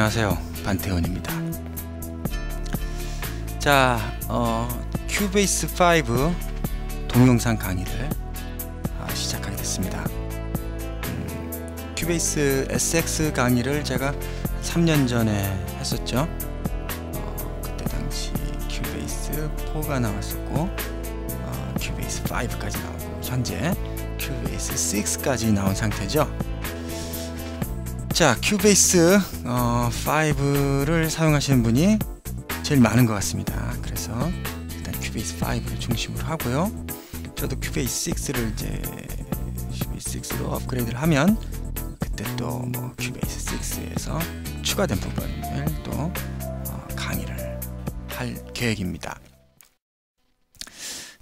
안녕하세요, 반태원입니다. 자, 큐베이스 5 동영상 강의를 시작하게 됐습니다. 큐베이스 SX 강의를 제가 3년 전에 했었죠. 그때 당시 큐베이스 4가 나왔었고, 큐베이스 5까지 나오고, 현재 큐베이스 6까지 나온 상태죠. 자, 큐베이스 5를 사용하시는 분이 제일 많은 것 같습니다. 그래서 일단 큐베이스 5를 중심으로 하고요. 저도 큐베이스 6를 이제 큐베이스 6로 업그레이드를 하면 그때 또 뭐 큐베이스 6에서 추가된 부분을 또 강의를 할 계획입니다.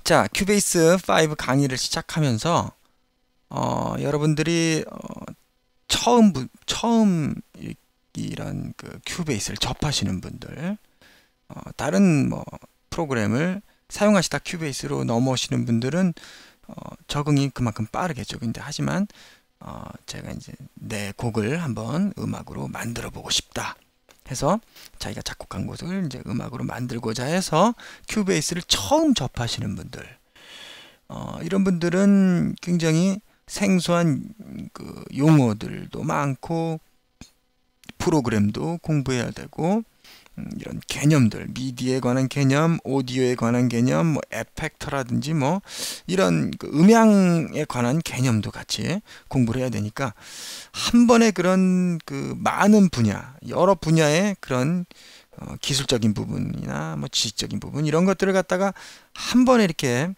자, 큐베이스 5 강의를 시작하면서 여러분들이 처음 이런 그 큐베이스를 접하시는 분들, 다른 뭐 프로그램을 사용하시다 큐베이스로 넘어오시는 분들은 적응이 그만큼 빠르겠죠. 근데 하지만 제가 이제 내 곡을 한번 음악으로 만들어 보고 싶다 해서 자기가 작곡한 것을 이제 음악으로 만들고자 해서 큐베이스를 처음 접하시는 분들, 이런 분들은 굉장히 생소한 그 용어들도 많고 프로그램도 공부해야 되고, 이런 개념들, 미디에 관한 개념, 오디오에 관한 개념, 뭐 에펙터라든지 뭐 이런 그 음향에 관한 개념도 같이 공부를 해야 되니까 한 번에 그런 그 많은 분야, 여러 분야의 그런 기술적인 부분이나 뭐 지식적인 부분, 이런 것들을 갖다가 한 번에 이렇게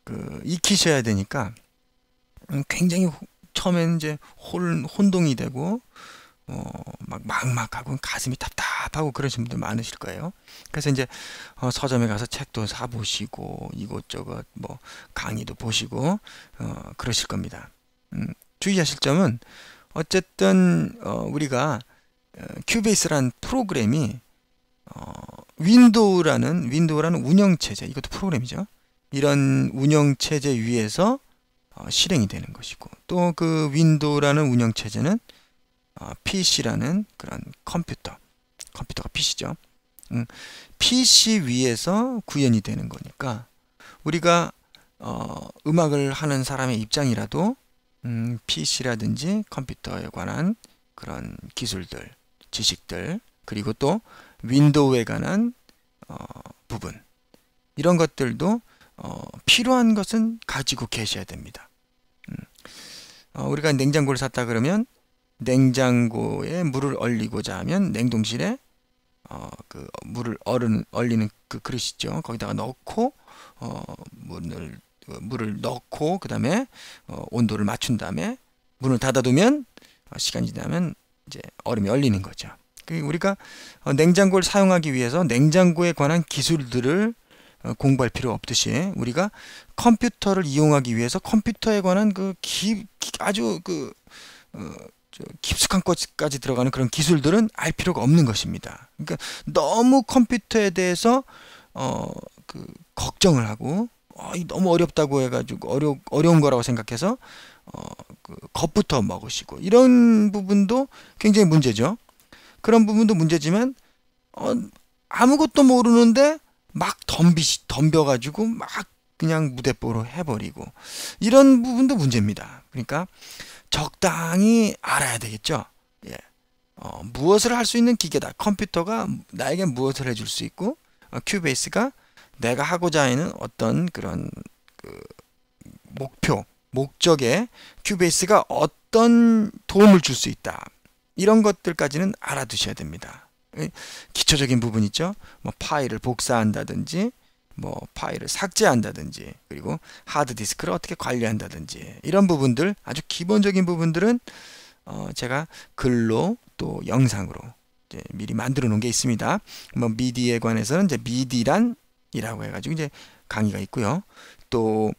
그 익히셔야 되니까 굉장히 처음에는 이제 혼동이 되고 막 막막하고 가슴이 답답하고 그러신 분들 많으실 거예요. 그래서 이제 서점에 가서 책도 사보시고 이곳저곳 뭐 강의도 보시고 그러실 겁니다. 주의하실 점은 어쨌든 우리가 큐베이스라는 프로그램이 윈도우라는 운영체제, 이것도 프로그램이죠. 이런 운영체제 위에서 실행이 되는 것이고, 또 그 윈도우라는 운영체제는 PC라는 그런 컴퓨터가 PC죠. PC 위에서 구현이 되는 거니까 우리가 음악을 하는 사람의 입장이라도 PC라든지 컴퓨터에 관한 그런 기술들, 지식들, 그리고 또 윈도우에 관한 부분, 이런 것들도 필요한 것은 가지고 계셔야 됩니다. 우리가 냉장고를 샀다 그러면 냉장고에 물을 얼리고자 하면 냉동실에 그 물을 얼리는 그 그릇 있죠. 거기다가 넣고 물을 넣고 그 다음에 온도를 맞춘 다음에 문을 닫아두면 시간이 지나면 이제 얼음이 얼리는 거죠. 우리가 냉장고를 사용하기 위해서 냉장고에 관한 기술들을 공부할 필요 없듯이 우리가 컴퓨터를 이용하기 위해서 컴퓨터에 관한 그 아주 그 깊숙한 것까지 들어가는 그런 기술들은 알 필요가 없는 것입니다. 그러니까 너무 컴퓨터에 대해서 그 걱정을 하고 너무 어렵다고 해가지고 어려운 거라고 생각해서 그 겁부터 먹으시고, 이런 부분도 굉장히 문제죠. 그런 부분도 문제지만 아무것도 모르는데 막 덤벼가지고 막 그냥 무대뽀로 해버리고, 이런 부분도 문제입니다. 그러니까 적당히 알아야 되겠죠. 예. 무엇을 할 수 있는 기계다. 컴퓨터가 나에게 무엇을 해줄 수 있고, 큐베이스가 내가 하고자 하는 어떤 그런 그 목적에 큐베이스가 어떤 도움을 줄 수 있다. 이런 것들까지는 알아두셔야 됩니다. 기초적인 부분 있죠. 뭐 파일을 복사한다든지, 뭐 파일을 삭제한다든지, 그리고 하드디스크를 어떻게 관리한다든지, 이런 부분들, 아주 기본적인 부분들은 제가 글로 또 영상으로 이제 미리 만들어 놓은 게 있습니다. 뭐 미디에 관해서는 이제 미디란이라고 해가지고 이제 강의가 있고요. 또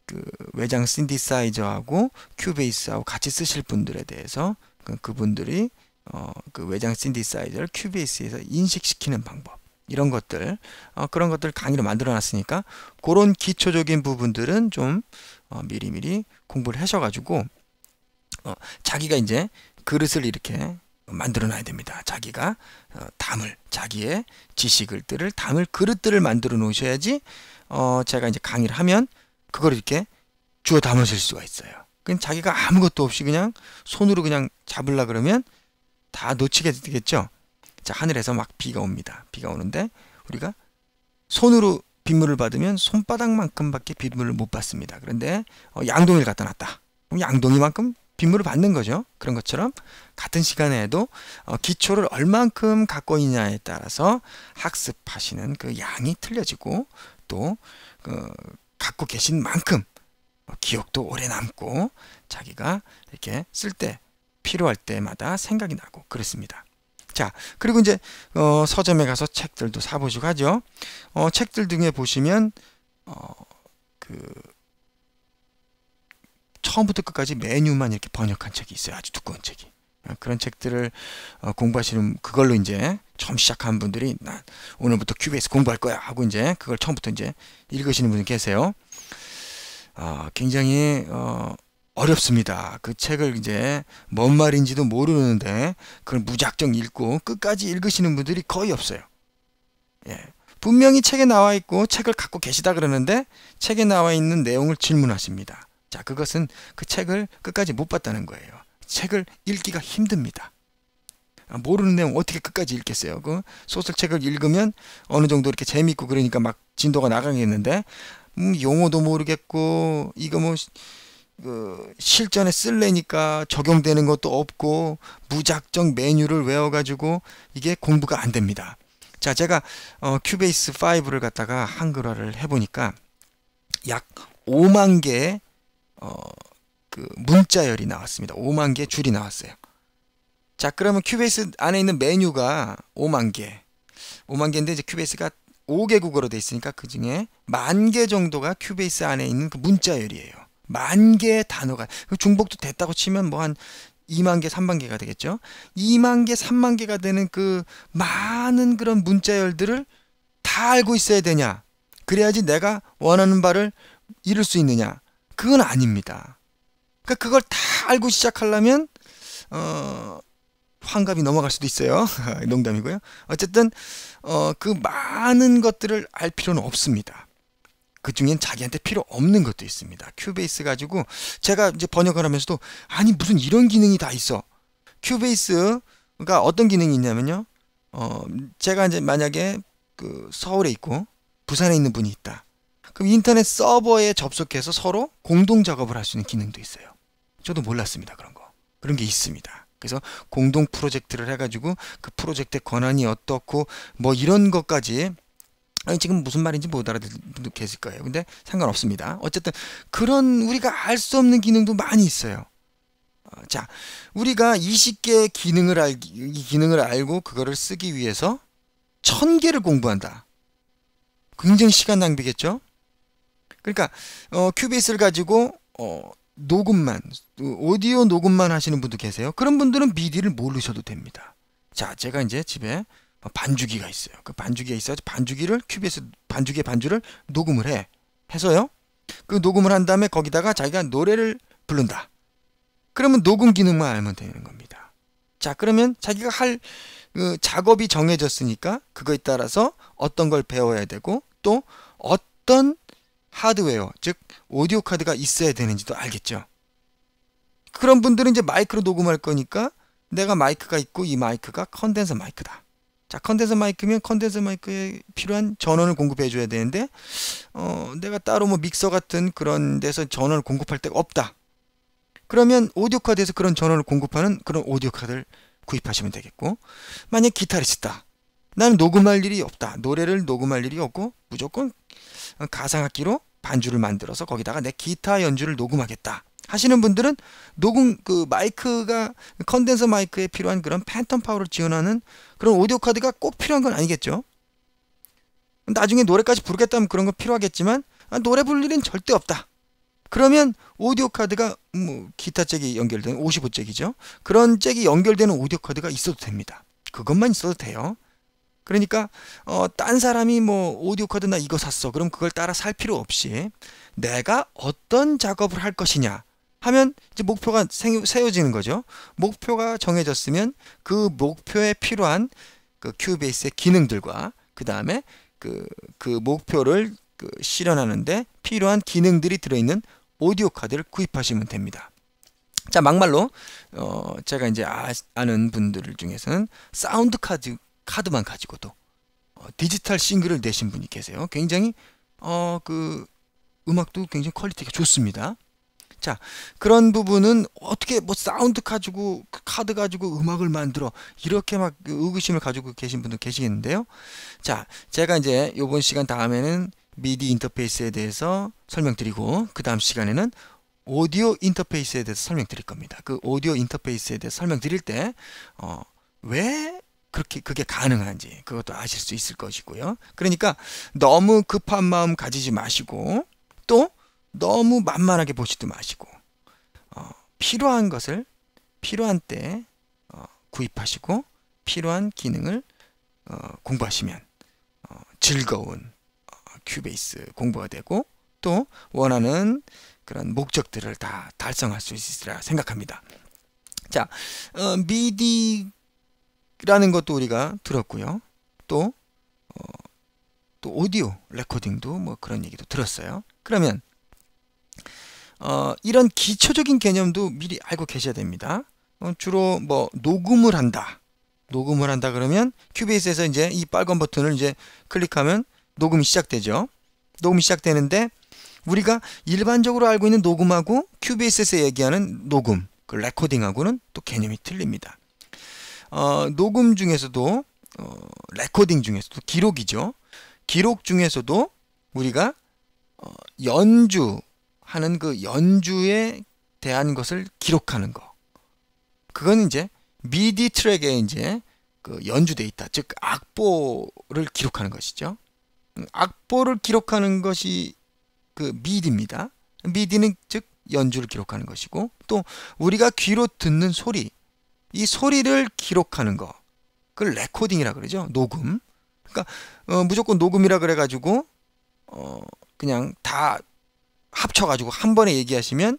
그 외장 신디사이저하고 큐베이스하고 같이 쓰실 분들에 대해서 그분들이 그 외장 신디사이저를 큐베이스에서 인식시키는 방법, 이런 것들, 그런 것들 강의로 만들어 놨으니까 그런 기초적인 부분들은 좀 미리미리 공부를 하셔가지고 자기가 이제 그릇을 이렇게 만들어 놔야 됩니다. 자기가 담을, 자기의 지식들을 담을 그릇들을 만들어 놓으셔야지 제가 이제 강의를 하면 그걸 이렇게 주워 담으실 수가 있어요. 그냥 자기가 아무것도 없이 그냥 손으로 그냥 잡으려 그러면 다 놓치게 되겠죠. 자, 하늘에서 막 비가 옵니다. 비가 오는데 우리가 손으로 빗물을 받으면 손바닥만큼밖에 빗물을 못 받습니다. 그런데 양동이를 갖다 놨다. 그럼 양동이만큼 빗물을 받는 거죠. 그런 것처럼 같은 시간에도 기초를 얼만큼 갖고 있냐에 따라서 학습하시는 그 양이 틀려지고 또 갖고 계신 만큼 기억도 오래 남고 자기가 이렇게 쓸 때 필요할 때마다 생각이 나고 그렇습니다. 자, 그리고 이제 서점에 가서 책들도 사보시고 하죠. 책들 등에 보시면 처음부터 끝까지 메뉴만 이렇게 번역한 책이 있어요. 아주 두꺼운 책이. 그런 책들을 공부하시는, 그걸로 이제 처음 시작한 분들이 나 오늘부터 큐베이스 공부할 거야 하고 이제 그걸 처음부터 이제 읽으시는 분이 계세요. 굉장히 어렵습니다. 그 책을 이제 뭔 말인지도 모르는데 그걸 무작정 읽고 끝까지 읽으시는 분들이 거의 없어요. 예. 분명히 책에 나와 있고 책을 갖고 계시다 그러는데 책에 나와 있는 내용을 질문하십니다. 자, 그것은 그 책을 끝까지 못 봤다는 거예요. 책을 읽기가 힘듭니다. 모르는 내용 어떻게 끝까지 읽겠어요? 그 소설책을 읽으면 어느 정도 이렇게 재미있고 그러니까 막 진도가 나가겠는데 용어도 모르겠고 이거 뭐 실전에 쓸래니까 적용되는 것도 없고 무작정 메뉴를 외워가지고 이게 공부가 안 됩니다. 자, 제가 큐베이스 5를 갖다가 한글화를 해보니까 약 5만 개의 그 문자열이 나왔습니다. 5만 개의 줄이 나왔어요. 자, 그러면 큐베이스 안에 있는 메뉴가 5만 개인데 이제 큐베이스가 5개 국어로 돼 있으니까 그 중에 10,000개 정도가 큐베이스 안에 있는 그 문자열이에요. 10,000개의 단어가, 중복도 됐다고 치면 뭐 한 2만 개, 3만 개가 되겠죠. 2만 개, 3만 개가 되는 그 많은 그런 문자열들을 다 알고 있어야 되냐? 그래야지 내가 원하는 바를 이룰 수 있느냐? 그건 아닙니다. 그러니까 그걸 다 알고 시작하려면 환갑이 넘어갈 수도 있어요. 농담이고요. 어쨌든 그 많은 것들을 알 필요는 없습니다. 그 중엔 자기한테 필요 없는 것도 있습니다. 큐베이스 가지고 제가 이제 번역을 하면서도 아니 무슨 이런 기능이 다 있어. 큐베이스가 어떤 기능이 있냐면요. 제가 이제 만약에 그 서울에 있고 부산에 있는 분이 있다. 그럼 인터넷 서버에 접속해서 서로 공동 작업을 할 수 있는 기능도 있어요. 저도 몰랐습니다. 그런 게 있습니다. 그래서 공동 프로젝트를 해가지고 그 프로젝트의 권한이 어떻고 뭐 이런 것까지, 아니 지금 무슨 말인지 못 알아듣는 분도 계실 거예요. 근데 상관없습니다. 어쨌든 그런 우리가 알 수 없는 기능도 많이 있어요. 자, 우리가 20개의 기능을 알고 그거를 쓰기 위해서 1000개를 공부한다. 굉장히 시간 낭비겠죠? 그러니까 큐베이스를 가지고 녹음만, 오디오 녹음만 하시는 분도 계세요. 그런 분들은 미디를 모르셔도 됩니다. 자, 제가 이제 집에 반주기가 있어요. 그 반주기가 있어서 반주기를 큐베이스 반주기의 반주를 녹음을 해서요. 그 녹음을 한 다음에 거기다가 자기가 노래를 부른다. 그러면 녹음 기능만 알면 되는 겁니다. 자, 그러면 자기가 할 작업이 정해졌으니까 그거에 따라서 어떤 걸 배워야 되고 또 어떤 하드웨어, 즉 오디오 카드가 있어야 되는지도 알겠죠. 그런 분들은 이제 마이크로 녹음할 거니까 내가 마이크가 있고 이 마이크가 컨덴서 마이크다. 자, 컨덴서 마이크면 컨덴서 마이크에 필요한 전원을 공급해 줘야 되는데 내가 따로 뭐 믹서 같은 그런 데서 전원을 공급할 데가 없다. 그러면 오디오 카드에서 그런 전원을 공급하는 그런 오디오 카드를 구입하시면 되겠고, 만약 기타리스트다. 나는 녹음할 일이 없다. 노래를 녹음할 일이 없고 무조건 가상악기로 반주를 만들어서 거기다가 내 기타 연주를 녹음하겠다 하시는 분들은 녹음 그 마이크가 컨덴서 마이크에 필요한 그런 팬텀 파워를 지원하는 그런 오디오 카드가 꼭 필요한 건 아니겠죠. 나중에 노래까지 부르겠다면 그런 거 필요하겠지만 노래 부를 일은 절대 없다. 그러면 오디오 카드가 뭐 기타 잭이 연결되는 55잭이죠. 그런 잭이 연결되는 오디오 카드가 있어도 됩니다. 그것만 있어도 돼요. 그러니까 딴 사람이 뭐 오디오 카드 나 이거 샀어. 그럼 그걸 따라 살 필요 없이 내가 어떤 작업을 할 것이냐. 하면 이제 목표가 세워지는 거죠. 목표가 정해졌으면 그 목표에 필요한 그 큐베이스의 기능들과 그 다음에 그 목표를 실현하는데 필요한 기능들이 들어있는 오디오 카드를 구입하시면 됩니다. 자, 막말로 제가 이제 아는 분들 중에서는 사운드 카드만 가지고도 디지털 싱글을 내신 분이 계세요. 굉장히 그 음악도 굉장히 퀄리티가 좋습니다. 자, 그런 부분은 어떻게 뭐 사운드 가지고 카드 가지고 음악을 만들어 이렇게 막 의구심을 가지고 계신 분도 계시겠는데요. 자, 제가 이제 요번 시간 다음에는 미디 인터페이스에 대해서 설명드리고 그 다음 시간에는 오디오 인터페이스에 대해서 설명드릴 겁니다. 그 오디오 인터페이스에 대해서 설명드릴 때 왜 그게 가능한지 그것도 아실 수 있을 것이고요. 그러니까 너무 급한 마음 가지지 마시고 또 너무 만만하게 보지도 마시고 필요한 것을 필요한 때 구입하시고 필요한 기능을 공부하시면 즐거운 큐베이스 공부가 되고 또 원하는 그런 목적들을 다 달성할 수 있으리라 생각합니다. 자, 미디라는 것도 우리가 들었고요. 또 오디오 레코딩도 뭐 그런 얘기도 들었어요. 그러면 이런 기초적인 개념도 미리 알고 계셔야 됩니다. 주로 뭐 녹음을 한다 그러면 큐베이스에서 이제 이 빨간 버튼을 이제 클릭하면 녹음이 시작되죠. 녹음이 시작되는데 우리가 일반적으로 알고 있는 녹음하고 큐베이스에서 얘기하는 녹음, 그 레코딩하고는 또 개념이 틀립니다. 녹음 중에서도 레코딩 중에서도 기록이죠. 기록 중에서도 우리가 연주하는 그 연주에 대한 것을 기록하는 거. 그건 이제 미디 트랙에 이제 그 연주 데이터, 즉 악보를 기록하는 것이죠. 악보를 기록하는 것이 그 미디입니다. 미디는 즉 연주를 기록하는 것이고 또 우리가 귀로 듣는 소리, 이 소리를 기록하는 거, 그걸 레코딩이라 그러죠. 녹음. 그러니까 무조건 녹음이라 그래가지고 그냥 다 합쳐가지고 한 번에 얘기하시면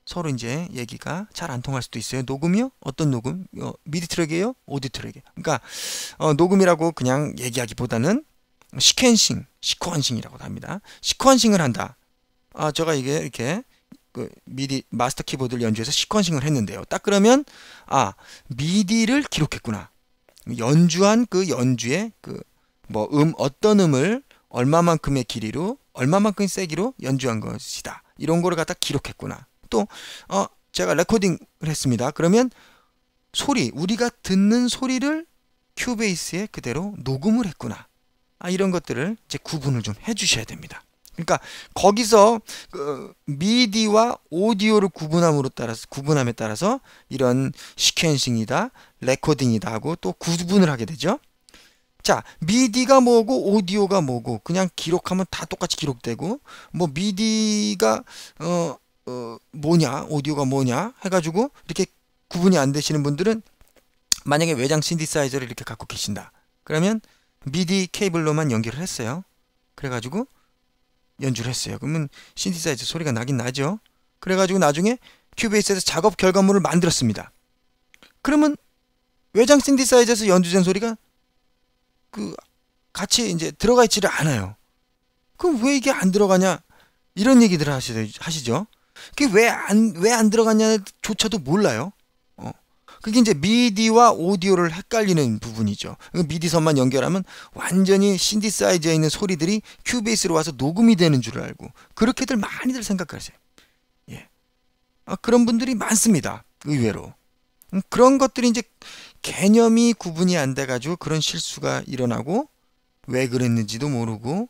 서로 이제 얘기가 잘 안 통할 수도 있어요. 녹음이요? 어떤 녹음? 미디 트랙이에요? 오디오 트랙이에요? 그러니까 녹음이라고 그냥 얘기하기보다는 시퀀싱이라고 합니다. 시퀀싱을 한다. 제가 이게 이렇게 그 미디 마스터 키보드를 연주해서 시퀀싱을 했는데요. 딱 그러면 미디를 기록했구나. 연주한 그 연주의 그 뭐 어떤 음을 얼마만큼의 길이로 얼마만큼의 세기로 연주한 것이다. 이런 거를 갖다 기록했구나. 또 제가 레코딩을 했습니다. 그러면 소리, 우리가 듣는 소리를 큐베이스에 그대로 녹음을 했구나. 이런 것들을 이제 구분을 좀 해주셔야 됩니다. 그러니까 거기서 그 미디와 오디오를 구분함에 따라서 이런 시퀀싱이다, 레코딩이다 하고 또 구분을 하게 되죠. 자, 미디가 뭐고 오디오가 뭐고 그냥 기록하면 다 똑같이 기록되고 뭐 미디가 뭐냐, 오디오가 뭐냐 해가지고 이렇게 구분이 안 되시는 분들은 만약에 외장 신디사이저를 이렇게 갖고 계신다. 그러면 미디 케이블로만 연결을 했어요. 그래가지고 연주를 했어요. 그러면 신디사이저 소리가 나긴 나죠. 그래가지고 나중에 큐베이스에서 작업 결과물을 만들었습니다. 그러면 외장 신디사이저에서 연주된 소리가 같이 이제 들어가 있지를 않아요. 그럼 왜 이게 안 들어가냐? 이런 얘기들을 하시죠. 그게 왜 안 들어가냐조차도 몰라요. 그게 이제 미디와 오디오를 헷갈리는 부분이죠. 미디선만 연결하면 완전히 신디사이저에 있는 소리들이 큐베이스로 와서 녹음이 되는 줄 알고 그렇게들 많이들 생각하세요. 예. 그런 분들이 많습니다. 의외로. 그런 것들이 이제 개념이 구분이 안 돼가지고 그런 실수가 일어나고 왜 그랬는지도 모르고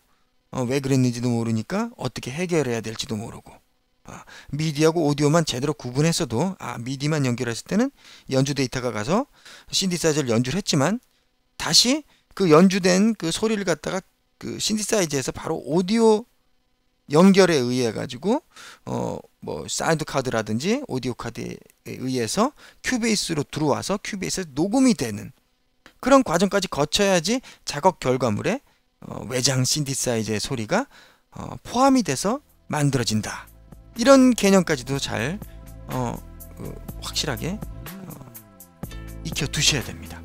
왜 그랬는지도 모르니까 어떻게 해결해야 될지도 모르고 미디하고 오디오만 제대로 구분했어도 미디만 연결했을 때는 연주 데이터가 가서 신디사이저를 연주를 했지만 다시 그 연주된 그 소리를 갖다가 그 신디사이저에서 바로 오디오 연결에 의해 가지고 뭐 사운드 카드라든지 오디오 카드에 의해서 큐베이스로 들어와서 큐베이스에 녹음이 되는 그런 과정까지 거쳐야지 작업 결과물에 외장 신디사이저의 소리가 포함이 돼서 만들어진다. 이런 개념까지도 잘 확실하게 익혀 두셔야 됩니다.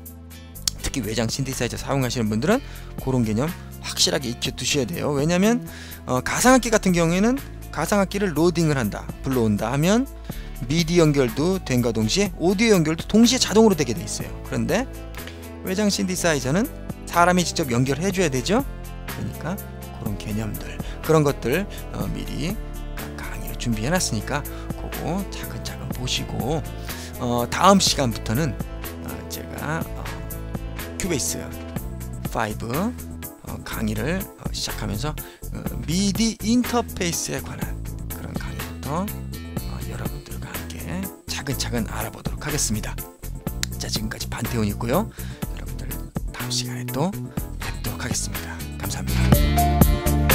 특히 외장 신디사이저 사용하시는 분들은 그런 개념 확실하게 익혀 두셔야 돼요. 왜냐면 가상악기 같은 경우에는 가상악기를 로딩을 한다, 불러온다 하면 미디 연결도 된과 동시에 오디오 연결도 동시에 자동으로 되게 돼 있어요. 그런데 외장 신디사이저는 사람이 직접 연결해 줘야 되죠. 그러니까 그런 개념들, 그런 것들 미리 강의를 준비해 놨으니까 그거 차근차근 보시고 다음 시간부터는 제가 큐베이스 5 강의를 시작하면서 미디 인터페이스에 관한 그런 강의부터 여러분들과 함께 차근차근 알아보도록 하겠습니다. 자, 지금까지 반태훈이었고요. 여러분들 다음 시간에 또 뵙도록 하겠습니다. 감사합니다.